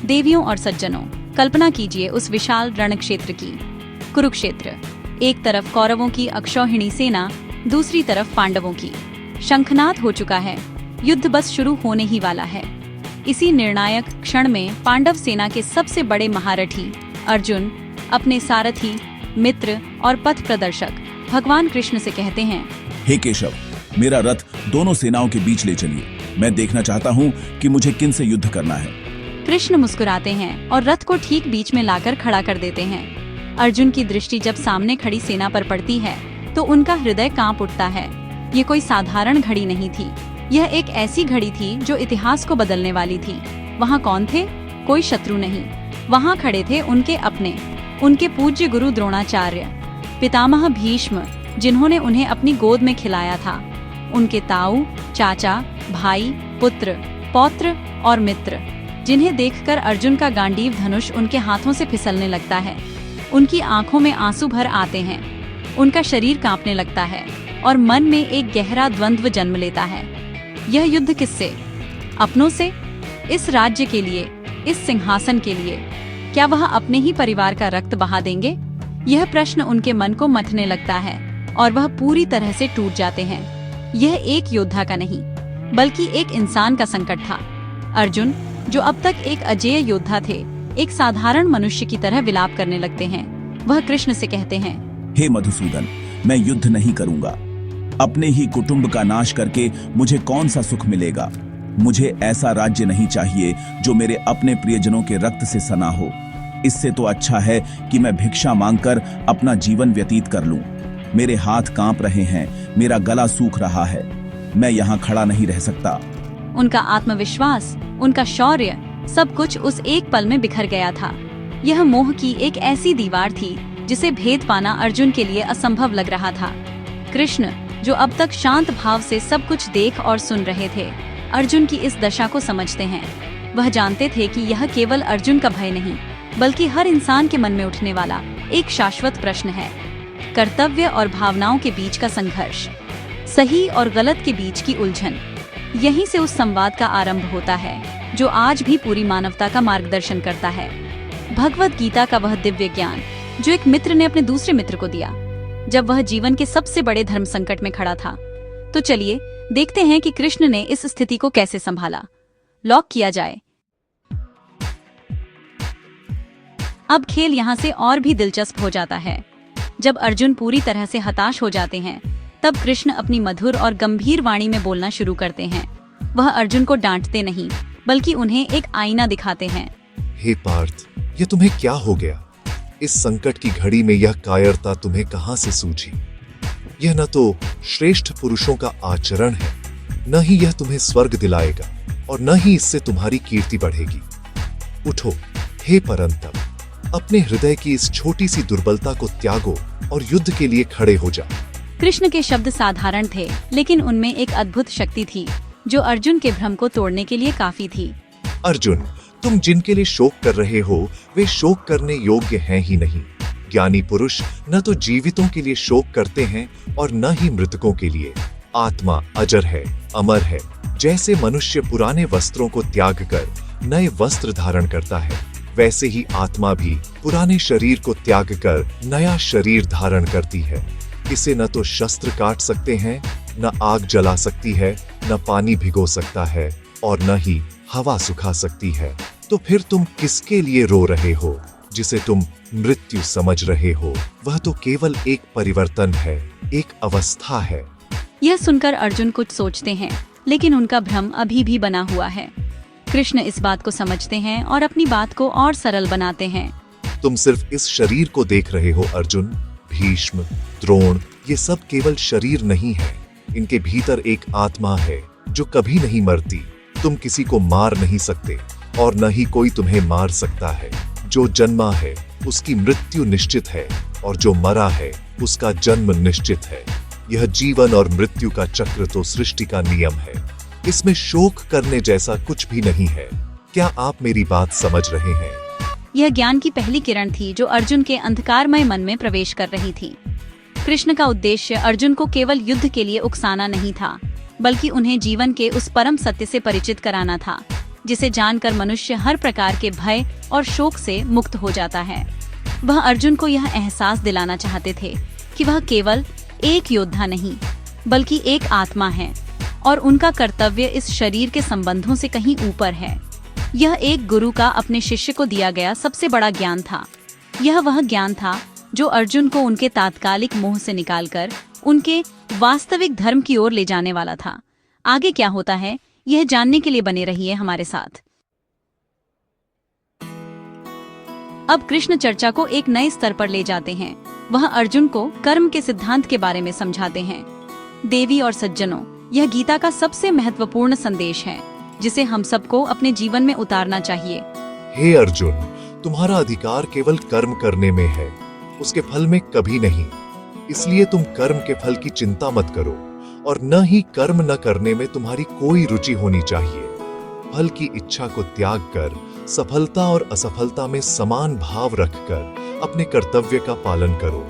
देवियों और सज्जनों, कल्पना कीजिए उस विशाल रणक्षेत्र की। कुरुक्षेत्र, एक तरफ कौरवों की अक्षौहिणी सेना, दूसरी तरफ पांडवों की। शंखनाद हो चुका है, युद्ध बस शुरू होने ही वाला है। इसी निर्णायक क्षण में पांडव सेना के सबसे बड़े महारथी अर्जुन अपने सारथी, मित्र और पथ प्रदर्शक भगवान कृष्ण से कहते हैं, हे केशव, मेरा रथ दोनों सेनाओं के बीच ले चलिए। मैं देखना चाहता हूँ कि मुझे किन से युद्ध करना है। कृष्ण मुस्कुराते हैं और रथ को ठीक बीच में लाकर खड़ा कर देते हैं। अर्जुन की दृष्टि जब सामने खड़ी सेना पर पड़ती है तो उनका हृदय कांप उठता है। ये कोई साधारण घड़ी नहीं थी, यह एक ऐसी घड़ी थी जो इतिहास को बदलने वाली थी। वहाँ कौन थे? कोई शत्रु नहीं, वहाँ खड़े थे उनके अपने, उनके पूज्य गुरु द्रोणाचार्य, पितामह भीष्म, जिन्होंने उन्हें अपनी गोद में खिलाया था, उनके ताऊ, चाचा, भाई, पुत्र, पौत्र और मित्र, जिन्हें देखकर अर्जुन का गांडीव धनुष उनके हाथों से फिसलने लगता है। उनकी आंखों में आंसू भर आते हैं, उनका शरीर कांपने लगता है और मन में एक गहरा द्वंद्व जन्म लेता है। यह युद्ध किससे? अपनों से? इस राज्य के लिए, इस सिंहासन के लिए? क्या वह अपने ही परिवार का रक्त बहा देंगे? यह प्रश्न उनके मन को मथने लगता है और वह पूरी तरह से टूट जाते हैं। यह एक योद्धा का नहीं, बल्कि एक इंसान का संकट था। अर्जुन, जो अब तक एक अजेय योद्धा थे, एक साधारण मनुष्य की तरह विलाप करने लगते हैं। वह कृष्ण से कहते हैं, हे मधुसूदन, मैं युद्ध नहीं करूंगा। अपने ही कुटुंब का नाश करके मुझे कौन सा सुख मिलेगा? मुझे ऐसा राज्य नहीं चाहिए जो मेरे अपने प्रियजनों के रक्त से सना हो। इससे तो अच्छा है कि मैं भिक्षा मांगकर अपना जीवन व्यतीत कर लूं। मेरे हाथ कांप रहे हैं, मेरा गला सूख रहा है, मैं यहाँ खड़ा नहीं रह सकता। उनका आत्मविश्वास, उनका शौर्य, सब कुछ उस एक पल में बिखर गया था। यह मोह की एक ऐसी दीवार थी जिसे भेद पाना अर्जुन के लिए असंभव लग रहा था। कृष्ण, जो अब तक शांत भाव से सब कुछ देख और सुन रहे थे, अर्जुन की इस दशा को समझते हैं। वह जानते थे कि यह केवल अर्जुन का भय नहीं, बल्कि हर इंसान के मन में उठने वाला एक शाश्वत प्रश्न है। कर्तव्य और भावनाओं के बीच का संघर्ष, सही और गलत के बीच की उलझन। यहीं से उस संवाद का आरंभ होता है जो आज भी पूरी मानवता का मार्गदर्शन करता है। भगवत गीता का वह दिव्य ज्ञान जो एक मित्र ने अपने दूसरे मित्र को दिया जब वह जीवन के सबसे बड़े धर्म संकट में खड़ा था। तो चलिए देखते हैं कि कृष्ण ने इस स्थिति को कैसे संभाला। लॉक किया जाए। अब खेल यहाँ से और भी दिलचस्प हो जाता है। जब अर्जुन पूरी तरह से हताश हो जाते हैं, तब कृष्ण अपनी मधुर और गंभीर वाणी में बोलना शुरू करते हैं। वह अर्जुन को डांटते नहीं, बल्कि उन्हें एक आईना दिखाते हैं। हे पार्थ, ये तुम्हें क्या हो गया? इस संकट की घड़ी में यह कायरता तुम्हें कहां से सूझी? यह न तो श्रेष्ठ पुरुषों का आचरण है, न ही यह तुम्हें स्वर्ग दिलाएगा, और न ही इससे तुम्हारी कीर्ति बढ़ेगी। उठो, हे परंतप, अपने हृदय की इस छोटी सी दुर्बलता को त्यागो और युद्ध के लिए खड़े हो जाओ। कृष्ण के शब्द साधारण थे, लेकिन उनमें एक अद्भुत शक्ति थी जो अर्जुन के भ्रम को तोड़ने के लिए काफी थी। अर्जुन, तुम जिनके लिए शोक कर रहे हो वे शोक करने योग्य हैं ही नहीं। ज्ञानी पुरुष न तो जीवितों के लिए शोक करते हैं और न ही मृतकों के लिए। आत्मा अजर है, अमर है। जैसे मनुष्य पुराने वस्त्रों को त्याग कर नए वस्त्र धारण करता है, वैसे ही आत्मा भी पुराने शरीर को त्याग कर नया शरीर धारण करती है। इसे न तो शस्त्र काट सकते हैं, न आग जला सकती है, न पानी भिगो सकता है, और न ही हवा सुखा सकती है। तो फिर तुम किसके लिए रो रहे हो? जिसे तुम मृत्यु समझ रहे हो, वह तो केवल एक परिवर्तन है, एक अवस्था है। यह सुनकर अर्जुन कुछ सोचते हैं, लेकिन उनका भ्रम अभी भी बना हुआ है। कृष्ण इस बात को समझते हैं और अपनी बात को और सरल बनाते हैं। तुम सिर्फ इस शरीर को देख रहे हो अर्जुन। भीष्म, द्रोण, ये सब केवल शरीर नहीं है। इनके भीतर एक आत्मा है जो कभी नहीं मरती। तुम किसी को मार नहीं सकते और न ही कोई तुम्हें मार सकता है। जो जन्मा है उसकी मृत्यु निश्चित है, और जो मरा है उसका जन्म निश्चित है। यह जीवन और मृत्यु का चक्र तो सृष्टि का नियम है। इसमें शोक करने जैसा कुछ भी नहीं है। क्या आप मेरी बात समझ रहे हैं? यह ज्ञान की पहली किरण थी जो अर्जुन के अंधकारमय मन में प्रवेश कर रही थी। कृष्ण का उद्देश्य अर्जुन को केवल युद्ध के लिए उकसाना नहीं था, बल्कि उन्हें जीवन के उस परम सत्य से परिचित कराना था। अर्जुन, जो अब तक एक अजेय योद्धा थे, एक साधारण मनुष्य की तरह विलाप करने लगते हैं। वह कृष्ण के शब्द साधारण थे, लेकिन उनमें एक अद्भुत शक्ति थी जो अर्जुन के भ्रम को तोड़ने के लिए काफी थी। जिसे जानकर मनुष्य हर प्रकार के भय और शोक से मुक्त हो जाता है। वह अर्जुन को यह एहसास दिलाना चाहते थे कि वह केवल एक योद्धा नहीं बल्कि एक आत्मा है और उनका कर्तव्य इस शरीर के संबंधों से कहीं ऊपर है। यह एक गुरु का अपने शिष्य को दिया गया सबसे बड़ा ज्ञान था। यह वह ज्ञान था जो अर्जुन को उनके तात्कालिक मोह से निकालकर उनके वास्तविक धर्म की ओर ले जाने वाला था। आगे क्या होता है, यह जानने के लिए बने रहिए हमारे साथ। अब कृष्ण चर्चा को एक नए स्तर पर ले जाते हैं। वह अर्जुन को कर्म के सिद्धांत के बारे में समझाते हैं। देवी और सज्जनों, यह गीता का सबसे महत्वपूर्ण संदेश है जिसे हम सबको अपने जीवन में उतारना चाहिए। हे अर्जुन, तुम्हारा अधिकार केवल कर्म करने में है, उसके फल में कभी नहीं। इसलिए तुम कर्म के फल की चिंता मत करो और न ही कर्म न करने में तुम्हारी कोई रुचि होनी चाहिए। फल की इच्छा को त्याग कर सफलता और असफलता में समान भाव रखकर अपने कर्तव्य का पालन करो।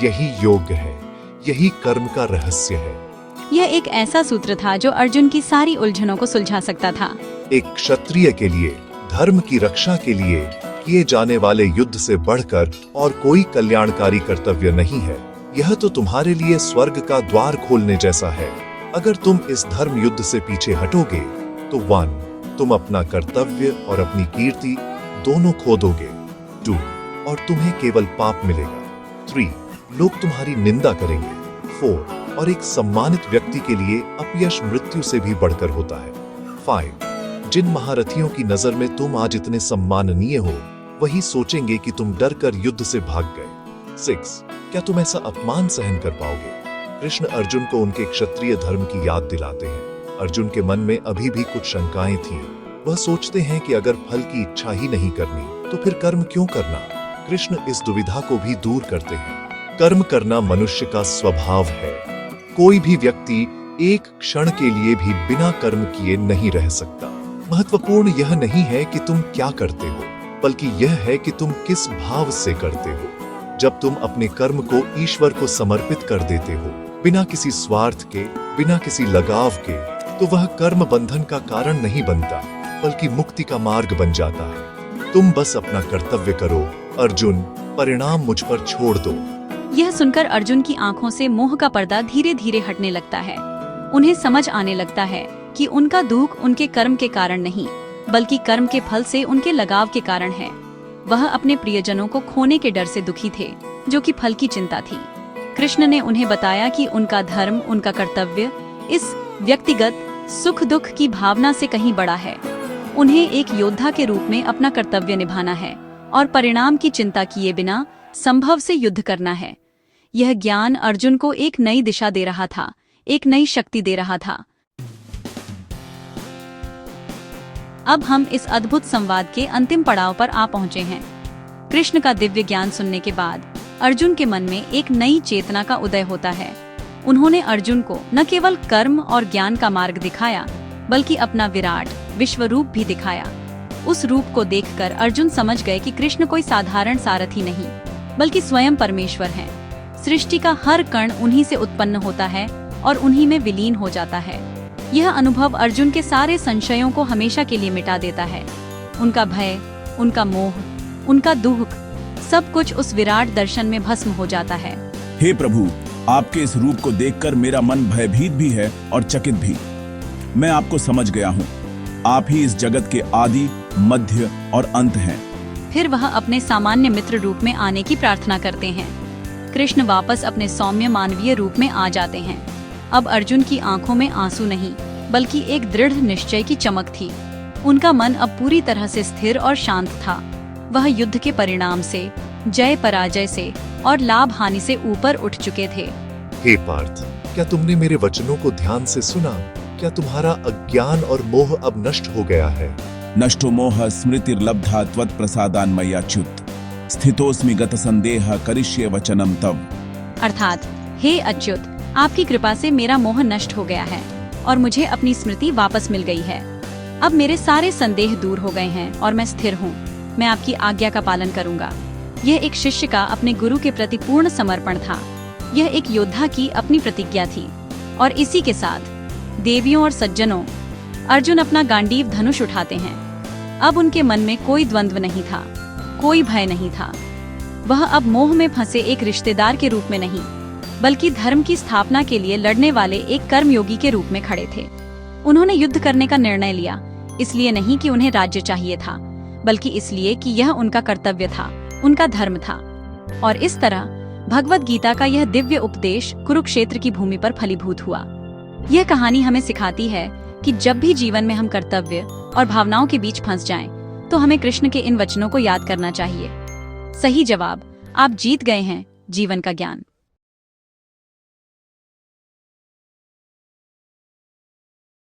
यही योग्य है, यही कर्म का रहस्य है। यह एक ऐसा सूत्र था जो अर्जुन की सारी उलझनों को सुलझा सकता था। एक क्षत्रिय के लिए धर्म की रक्षा के लिए किए जाने वाले युद्ध से बढ़कर और कोई कल्याणकारी कर्तव्य नहीं है। यह तो तुम्हारे लिए स्वर्ग का द्वार खोलने जैसा है। अगर तुम इस धर्म युद्ध से पीछे हटोगे तो 1, तुम अपना कर्तव्य और अपनी कीर्ति दोनों खो दोगे। 2, और तुम्हें केवल पाप मिलेगा। 3, लोग तुम्हारी निंदा करेंगे। 4, और एक सम्मानित व्यक्ति के लिए अपयश मृत्यु से भी बढ़कर होता है। 5, जिन महारथियों की नजर में तुम आज इतने सम्माननीय हो, वही सोचेंगे कि तुम डरकर युद्ध से भाग गए। 6, क्या तुम ऐसा अपमान सहन कर पाओगे? कृष्ण अर्जुन को उनके क्षत्रिय धर्म की याद दिलाते हैं। अर्जुन के मन में अभी भी कुछ शंकाएं थीं। वह सोचते हैं कि अगर फल की इच्छा ही नहीं करनी तो फिर कर्म क्यों करना? कृष्ण इस दुविधा को भी दूर करते हैं। कर्म करना मनुष्य का स्वभाव है। कोई भी व्यक्ति एक क्षण के लिए भी बिना कर्म किए नहीं रह सकता। महत्वपूर्ण यह नहीं है कि तुम क्या करते हो, बल्कि यह है कि तुम किस भाव से करते हो। जब तुम अपने कर्म को ईश्वर को समर्पित कर देते हो, बिना किसी स्वार्थ के, बिना किसी लगाव के, तो वह कर्म बंधन का कारण नहीं बनता, बल्कि मुक्ति का मार्ग बन जाता है। तुम बस अपना कर्तव्य करो अर्जुन, परिणाम मुझ पर छोड़ दो। यह सुनकर अर्जुन की आंखों से मोह का पर्दा धीरे धीरे हटने लगता है। उन्हें समझ आने लगता है कि उनका दुख उनके कर्म के कारण नहीं, बल्कि कर्म के फल से उनके लगाव के कारण है। वह अपने प्रियजनों को खोने के डर से दुखी थे, जो कि फल की चिंता थी। कृष्ण ने उन्हें बताया कि उनका धर्म, उनका कर्तव्य इस व्यक्तिगत सुख दुख की भावना से कहीं बड़ा है। उन्हें एक योद्धा के रूप में अपना कर्तव्य निभाना है और परिणाम की चिंता किए बिना संभव से युद्ध करना है। यह ज्ञान अर्जुन को एक नई दिशा दे रहा था, एक नई शक्ति दे रहा था। अब हम इस अद्भुत संवाद के अंतिम पड़ाव पर आ पहुंचे हैं। कृष्ण का दिव्य ज्ञान सुनने के बाद अर्जुन के मन में एक नई चेतना का उदय होता है। उन्होंने अर्जुन को न केवल कर्म और ज्ञान का मार्ग दिखाया, बल्कि अपना विराट विश्व रूप भी दिखाया। उस रूप को देखकर अर्जुन समझ गए कि कृष्ण कोई साधारण सारथी नहीं, बल्कि स्वयं परमेश्वर हैं। सृष्टि का हर कण उन्हीं से उत्पन्न होता है और उन्हीं में विलीन हो जाता है। यह अनुभव अर्जुन के सारे संशयों को हमेशा के लिए मिटा देता है। उनका भय, उनका मोह, उनका दुख, सब कुछ उस विराट दर्शन में भस्म हो जाता है। हे प्रभु, आपके इस रूप को देखकर मेरा मन भयभीत भी है और चकित भी। मैं आपको समझ गया हूँ। आप ही इस जगत के आदि, मध्य और अंत हैं। फिर वह अपने सामान्य मित्र रूप में आने की प्रार्थना करते हैं। कृष्ण वापस अपने सौम्य मानवीय रूप में आ जाते हैं। अब अर्जुन की आंखों में आंसू नहीं, बल्कि एक दृढ़ निश्चय की चमक थी। उनका मन अब पूरी तरह से स्थिर और शांत था। वह युद्ध के परिणाम से, जय पराजय से और लाभ हानि से ऊपर उठ चुके थे। हे पार्थ, क्या तुमने मेरे वचनों को ध्यान से सुना? क्या तुम्हारा अज्ञान और मोह अब नष्ट हो गया है? नष्टो मोह स्मृतिर्लब्धा त्वत्प्रसादान्मयाच्युत स्थितोस्मि गत संदेह करिष्ये वचनम तव। अर्थात, हे अच्युत, आपकी कृपा से मेरा मोह नष्ट हो गया है और मुझे अपनी स्मृति वापस मिल गई है। अब मेरे सारे संदेह दूर हो गए हैं और मैं स्थिर हूँ। मैं आपकी आज्ञा का पालन करूंगा। यह एक शिष्य का अपने गुरु के प्रति पूर्ण समर्पण था। यह एक योद्धा की अपनी प्रतिज्ञा थी। और इसी के साथ देवियों और सज्जनों, अर्जुन अपना गांडीव धनुष उठाते हैं। अब उनके मन में कोई द्वंद्व नहीं था, कोई भय नहीं था। वह अब मोह में फंसे एक रिश्तेदार के रूप में नहीं, बल्कि धर्म की स्थापना के लिए लड़ने वाले एक कर्मयोगी के रूप में खड़े थे। उन्होंने युद्ध करने का निर्णय लिया, इसलिए नहीं कि उन्हें राज्य चाहिए था, बल्कि इसलिए कि यह उनका कर्तव्य था, उनका धर्म था। और इस तरह भगवत गीता का यह दिव्य उपदेश कुरुक्षेत्र की भूमि पर फलीभूत हुआ। यह कहानी हमें सिखाती है कि जब भी जीवन में हम कर्तव्य और भावनाओं के बीच फंस जाएं, तो हमें कृष्ण के इन वचनों को याद करना चाहिए। सही जवाब, आप जीत गए हैं जीवन का ज्ञान।